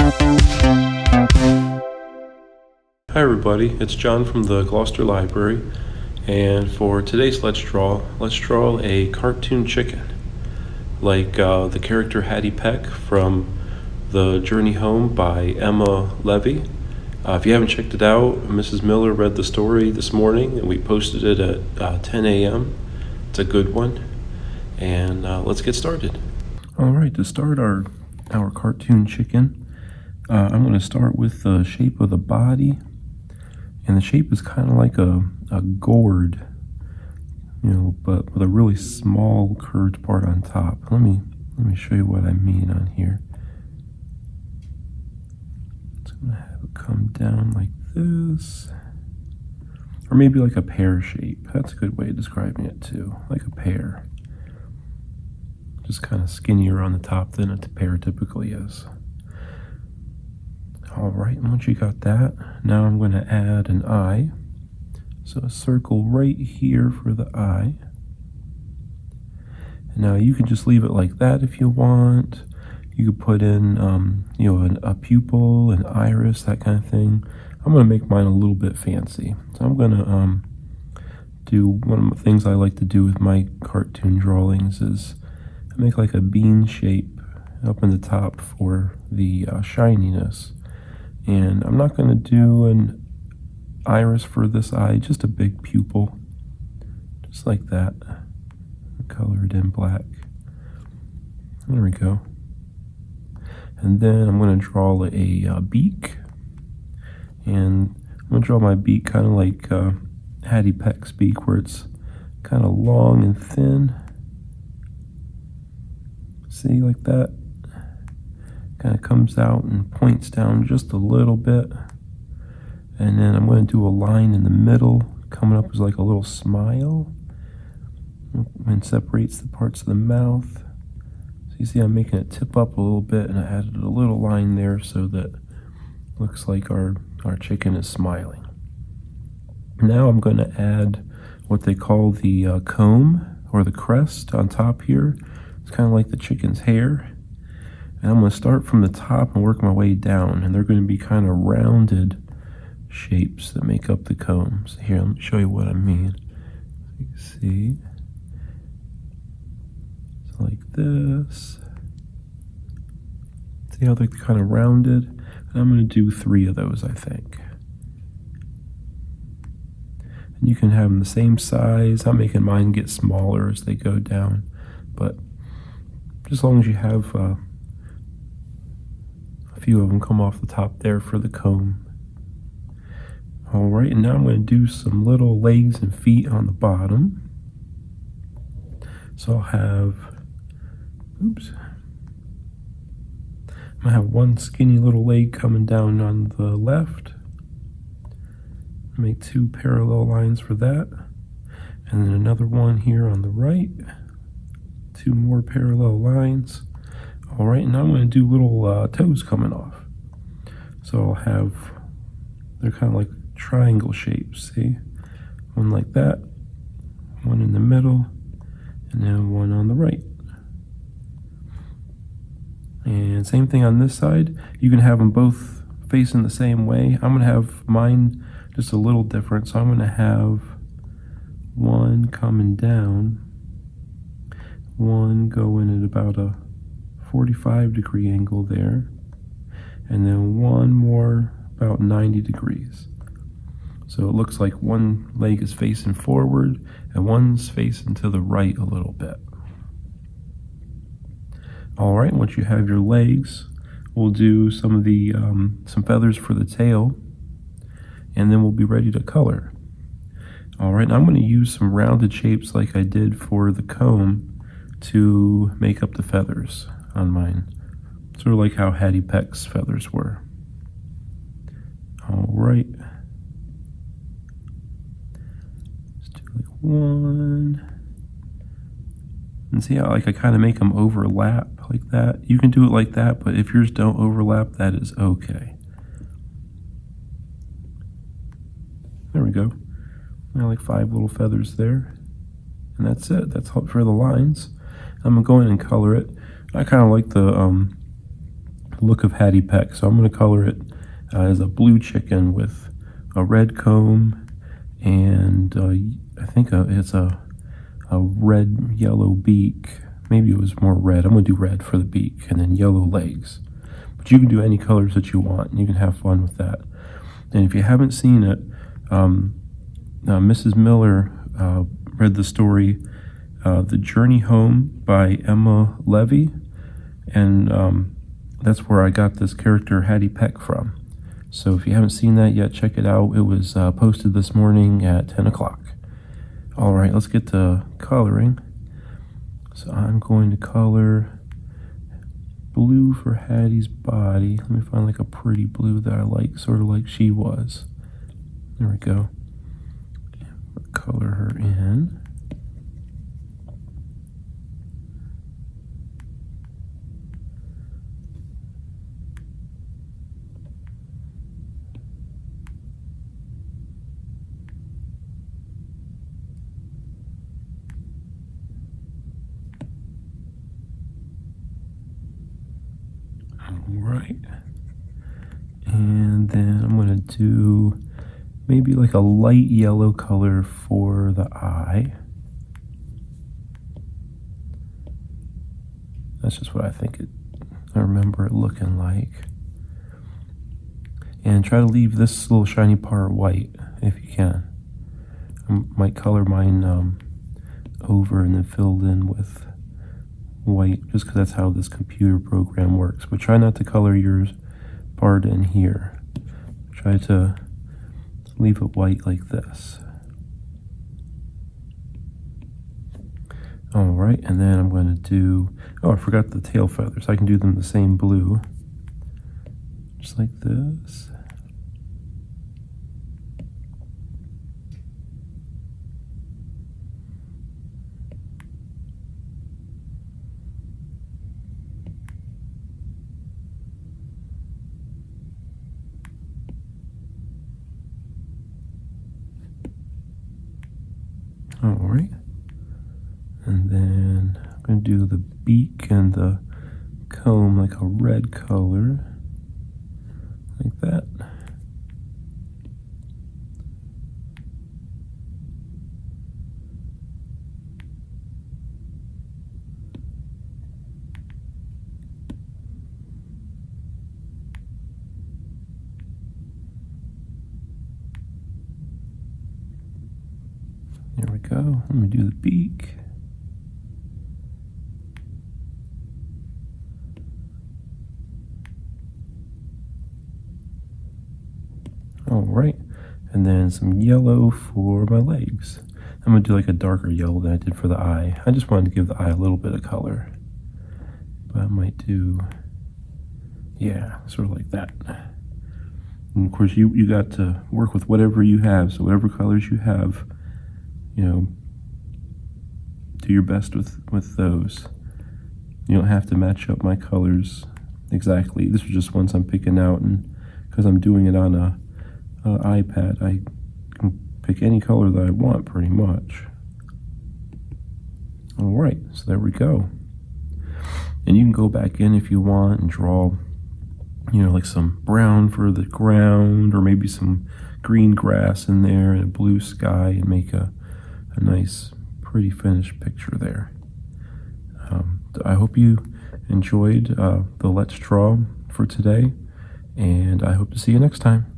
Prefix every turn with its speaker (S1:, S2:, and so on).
S1: Hi everybody, it's John from the Gloucester Library, and for today's let's draw a cartoon chicken, like the character Hattie Peck from The Journey Home by Emma Levy. If you haven't checked it out, Mrs. Miller read the story this morning and we posted it at 10 a.m. It's a good one, and let's get started. Alright, to start our cartoon chicken, I'm going to start with the shape of the body. And the shape is kind of like a gourd, but with a really small curved part on top. Let me show you what I mean on here. It's going to have it come down like this. Or maybe like a pear shape. That's a good way of describing it too, like a pear. Just kind of skinnier on the top than a pear typically is. Alright, once you got that, now I'm going to add an eye. So a circle right here for the eye. And now you can just leave it like that if you want. You could put in, a pupil, an iris, that kind of thing. I'm going to make mine a little bit fancy. So I'm going to do one of the things I like to do with my cartoon drawings is make like a bean shape up in the top for the shininess. And I'm not going to do an iris for this eye, just a big pupil, just like that, color it in black. There we go. And then I'm going to draw a beak, and I'm going to draw my beak kind of like Hattie Peck's beak, where it's kind of long and thin. See, like that? Kind of comes out and points down just a little bit, and then I'm going to do a line in the middle coming up as like a little smile and separates the parts of the mouth. So you see I'm making it tip up a little bit, and I added a little line there so that it looks like our chicken is smiling. Now I'm going to add what they call the comb or the crest on top here. It's kind of like the chicken's hair. And I'm going to start from the top and work my way down, and they're going to be kind of rounded shapes that make up the combs. Here, let me show you what I mean. You can see, it's like this. See how they're kind of rounded? And I'm going to do 3 of those, I think. And you can have them the same size. I'm making mine get smaller as they go down, but just as long as you have a few of them come off the top there for the comb. Alright, and now I'm going to do some little legs and feet on the bottom. So I'll have, I'm going to have one skinny little leg coming down on the left. Make 2 parallel lines for that. And then another one here on the right. 2 more parallel lines. Alright, now I'm going to do little toes coming off. So I'll have, they're kind of like triangle shapes, see? One like that, one in the middle, and then one on the right. And same thing on this side. You can have them both facing the same way. I'm going to have mine just a little different. So I'm going to have one coming down, one going at about a 45-degree angle there, and then one more about 90 degrees. So it looks like one leg is facing forward and one's facing to the right a little bit. Alright, once you have your legs, we'll do some of the some feathers for the tail, and then we'll be ready to color. Alright, I'm going to use some rounded shapes like I did for the comb to make up the feathers on mine. Sort of like how Hattie Peck's feathers were. Alright. Let's do like one. And see how like I kind of make them overlap like that? You can do it like that, but if yours don't overlap, that is okay. There we go. Now like 5 little feathers there. And that's it. That's all for the lines. I'm going to go in and color it. I kind of like the look of Hattie Peck. So I'm going to color it as a blue chicken with a red comb and I think it's a red yellow beak. Maybe it was more red. I'm going to do red for the beak and then yellow legs. But you can do any colors that you want and you can have fun with that. And if you haven't seen it, Mrs. Miller read the story The Journey Home by Emma Levy, and that's where I got this character Hattie Peck from. So if you haven't seen that yet, check it out. It was posted this morning at 10 o'clock. All right, let's get to coloring. So I'm going to color blue for Hattie's body. Let me find like a pretty blue that I like, sort of like she was. There we go. Color her in. Right, and then I'm going to do maybe like a light yellow color for the eye. That's just what I remember it looking like. And try to leave this little shiny part white if you can. I might color mine over and then filled in with white, just because that's how this computer program works. But try not to color yours part in here. Try to leave it white like this. All right, and then I'm going to do, oh, I forgot the tail feathers. I can do them the same blue, just like this. All right, and then I'm going to do the beak and the comb like a red color, like that. There we go. Let me do the beak. All right, and then some yellow for my legs. I'm gonna do like a darker yellow than I did for the eye. I just wanted to give the eye a little bit of color. But I might do, yeah, sort of like that. And of course, you got to work with whatever you have. So whatever colors you have, you know, do your best with those. You don't have to match up my colors exactly. This was just ones I'm picking out, and because I'm doing it on a iPad, I can pick any color that I want pretty much. All right, so there we go. And you can go back in if you want and draw, you know, like some brown for the ground, or maybe some green grass in there and a blue sky, and make a nice, pretty finished picture there. I hope you enjoyed the Let's Draw for today, and I hope to see you next time.